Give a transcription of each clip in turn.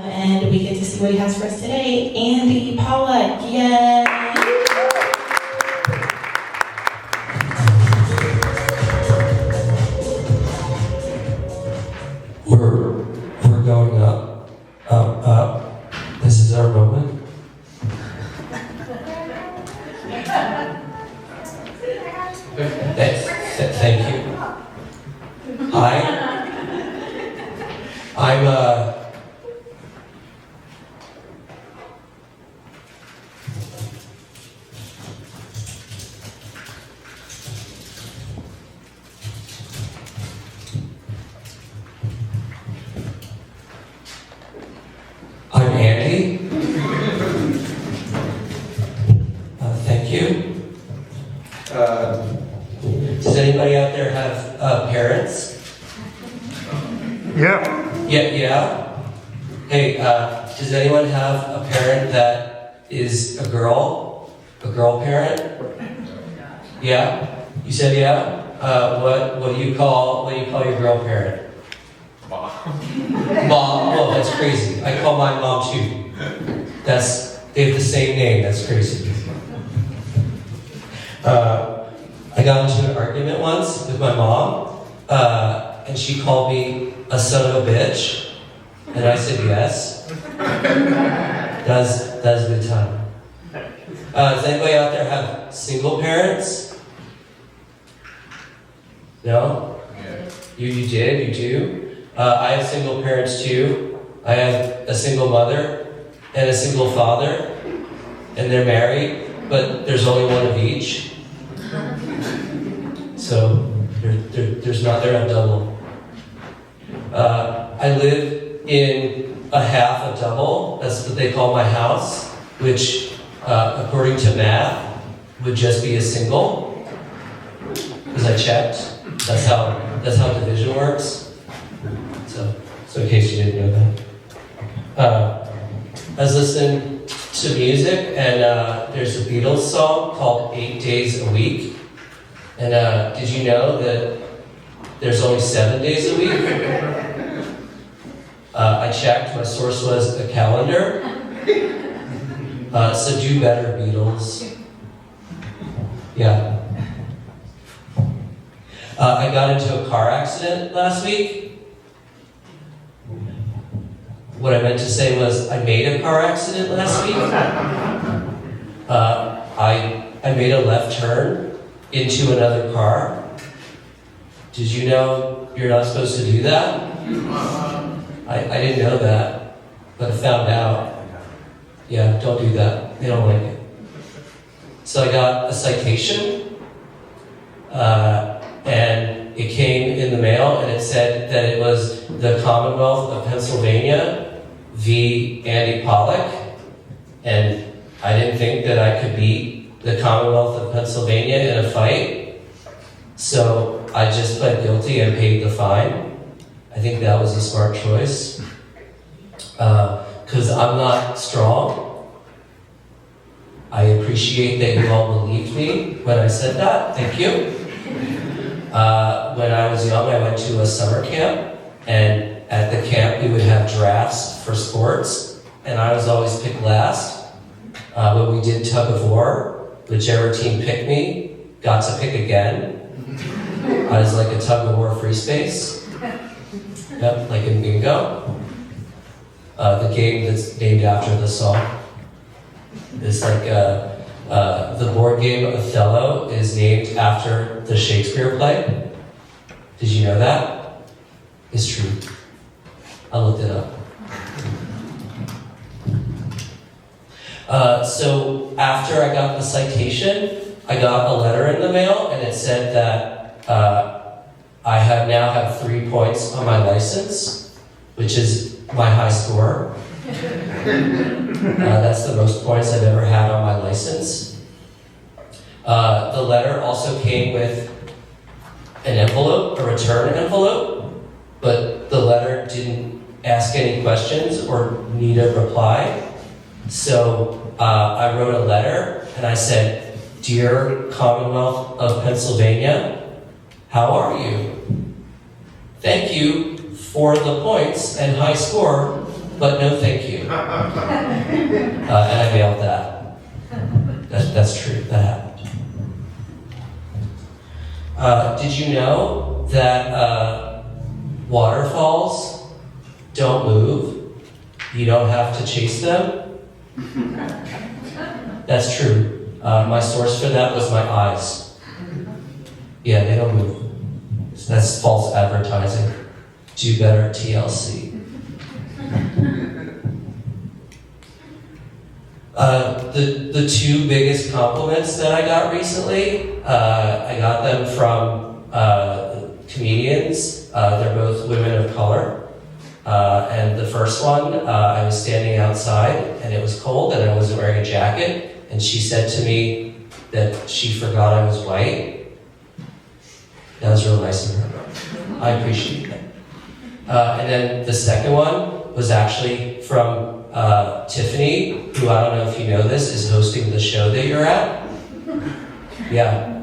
And we get to see what he has for us today. Andy Pollack, yay! We're going up, up. This is our moment. Thank you. I'm Andy. Thank you. Does anybody out there have parents? Yeah. Yeah. Hey, does anyone have a parent that is a girl parent? Yeah. You said yeah. What do you call your girl parent? Mom. Mom. Oh, that's crazy. I call my mom too. They have the same name. That's crazy. I got into an argument once with my mom, and she called me a son of a bitch, and I said yes. That was a good time. Does anybody out there have single parents? No? You did? You do? I have single parents too. I have a single mother and a single father, and they're married, but there's only one of each. So they're not double. I live in a half a double. That's what they call my house, which, according to math, would just be a single. Because I checked. That's how division works. So in case you didn't know that. I was listening to music, and there's a Beatles song called 8 Days a Week. And did you know that there's only 7 days a week? I checked, my source was a calendar. So do better, Beatles. Yeah. I got into a car accident last week. What I meant to say was I made a car accident last week. I made a left turn into another car. Did you know you're not supposed to do that? I didn't know that, but I found out. Yeah, don't do that. They don't like it. So I got a citation, and it came in the mail, and it said that it was the Commonwealth of Pennsylvania v. Andy Pollack, and I didn't think that I could beat the Commonwealth of Pennsylvania in a fight, so I just pled guilty and paid the fine. I think that was a smart choice, because I'm not strong. I appreciate that you all believed me when I said that. Thank you. When I was young, I went to a summer camp, and at the camp we would have drafts for sports, and I was always picked last. When we did tug of war, whichever team picked me got to pick again. I was like a tug of war free space. Yep, like in bingo. The game that's named after the song. It's like the board game Othello is named after the Shakespeare play. Did you know that? It's true. I looked it up. So after I got the citation, I got a letter in the mail, and it said that I now have 3 points on my license, which is my high score. That's the most points I've ever had on my license. The letter also came with an envelope, a return envelope, but the letter didn't ask any questions or need a reply. So I wrote a letter, and I said, "Dear Commonwealth of Pennsylvania, how are you? Thank you for the points and high score but no thank you. And I mailed that. That's true, that happened. Did you know that waterfalls don't move? You don't have to chase them? That's true. My source for that was my eyes. Yeah, they don't move. That's false advertising. Do better, TLC. The two biggest compliments that I got recently, I got them from comedians. They're both women of color. And the first one, I was standing outside and it was cold and I wasn't wearing a jacket. And she said to me that she forgot I was white. That was real nice of her. I appreciate that. And then the second one was actually from Tiffany, who I don't know if you know this, is hosting the show that you're at. Yeah.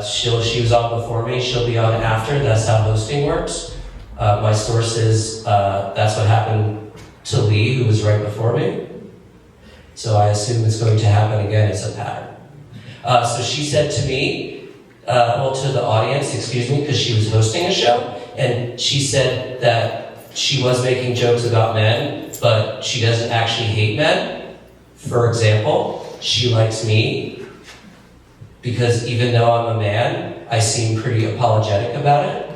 She was on before me. She'll be on after. That's how hosting works. My source is that's what happened to Lee, who was right before me. So I assume it's going to happen again. It's a pattern. So she said to me, to the audience, excuse me, because she was hosting a show, and she said that she was making jokes about men, but she doesn't actually hate men. For example, she likes me because even though I'm a man, I seem pretty apologetic about it.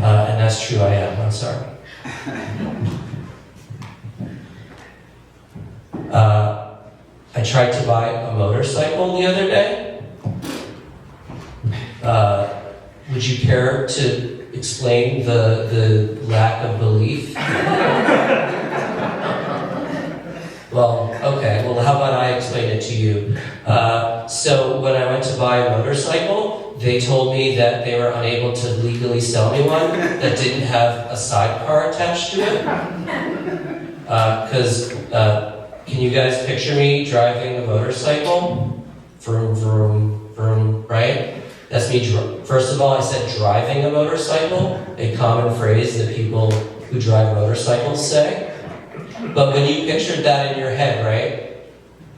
And that's true, I am. I'm sorry. I tried to buy a motorcycle the other day. Would you care to explain the lack of belief? Well, okay. Well, how about I explain it to you? So when I went to buy a motorcycle, they told me that they were unable to legally sell me one that didn't have a sidecar attached to it. Because can you guys picture me driving a motorcycle? Vroom, vroom, vroom, right? That's me. First of all, I said driving a motorcycle, a common phrase that people who drive motorcycles say. But when you pictured that in your head, right?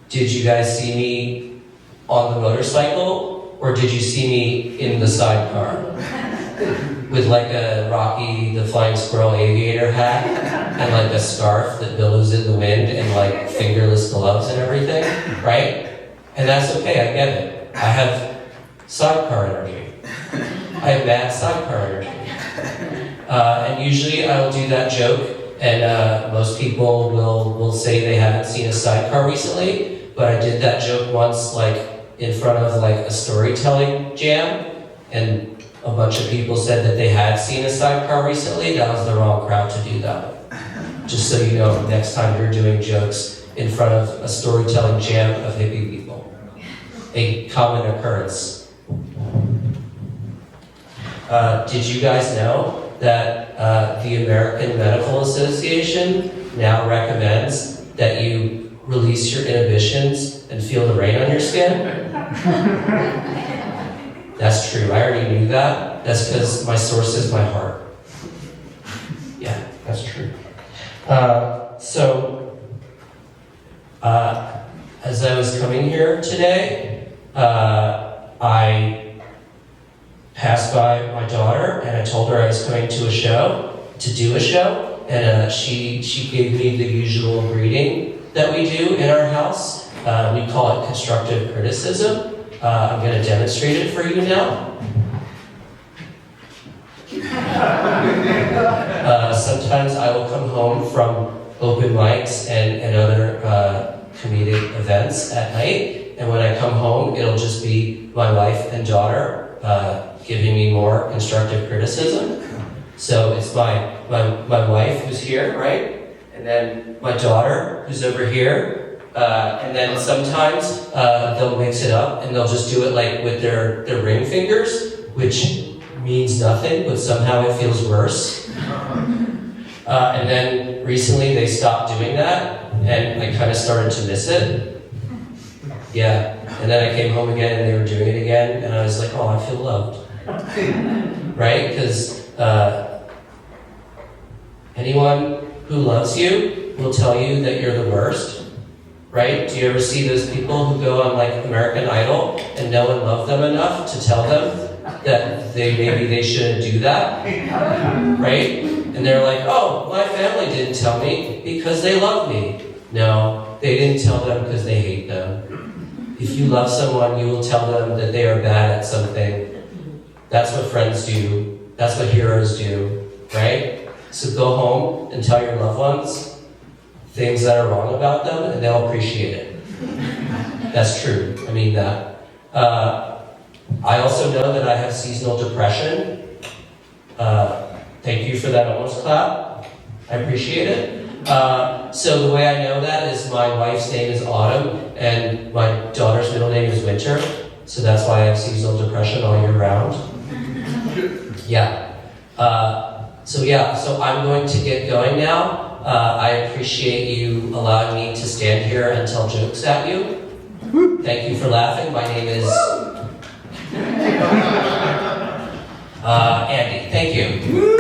Did you guys see me on the motorcycle, or did you see me in the sidecar? With like a Rocky the Flying Squirrel aviator hat, and like a scarf that billows in the wind, and like fingerless gloves and everything, right? And that's okay, I get it. I have sidecar energy. I have mad sidecar energy. And usually I will do that joke, and most people will say they haven't seen a sidecar recently, but I did that joke once, like in front of like a storytelling jam, and a bunch of people said that they had seen a sidecar recently. That was the wrong crowd to do that with. Just so you know, next time you're doing jokes in front of a storytelling jam of hippie people. A common occurrence. Did you guys know that the American Medical Association now recommends that you release your inhibitions and feel the rain on your skin? That's true, I already knew that. That's because my source is my heart. Yeah, that's true. As I was coming here today, I passed by my daughter and I told her I was coming to do a show, and she gave me the usual greeting that we do in our house. We call it constructive criticism. I'm going to demonstrate it for you now. Sometimes I will come home from open mics and other comedic events at night, and when I come home, it'll just be my wife and daughter giving me more constructive criticism. So it's my wife who's here, right? And then my daughter who's over here. And then sometimes they'll mix it up and they'll just do it like with their ring fingers, which means nothing, but somehow it feels worse. And then recently they stopped doing that, and I kind of started to miss it. Yeah, and then I came home again and they were doing it again, and I was like, oh, I feel loved. Right? Because anyone who loves you will tell you that you're the worst, right? Do you ever see those people who go on like American Idol and no one loved them enough to tell them that maybe they shouldn't do that, right? And they're like, oh, my family didn't tell me because they love me. No, they didn't tell them because they hate them. If you love someone, you will tell them that they are bad at something. That's what friends do. That's what heroes do, right? So go home and tell your loved ones things that are wrong about them, and they'll appreciate it. That's true. I mean that. I also know that I have seasonal depression. Thank you for that almost clap. I appreciate it. So the way I know that is my wife's name is Autumn, and my daughter's middle name is Winter. So that's why I have seasonal depression all year round. Yeah. So I'm going to get going now. I appreciate you allowing me to stand here and tell jokes at you. Thank you for laughing. My name is Andy. Thank you.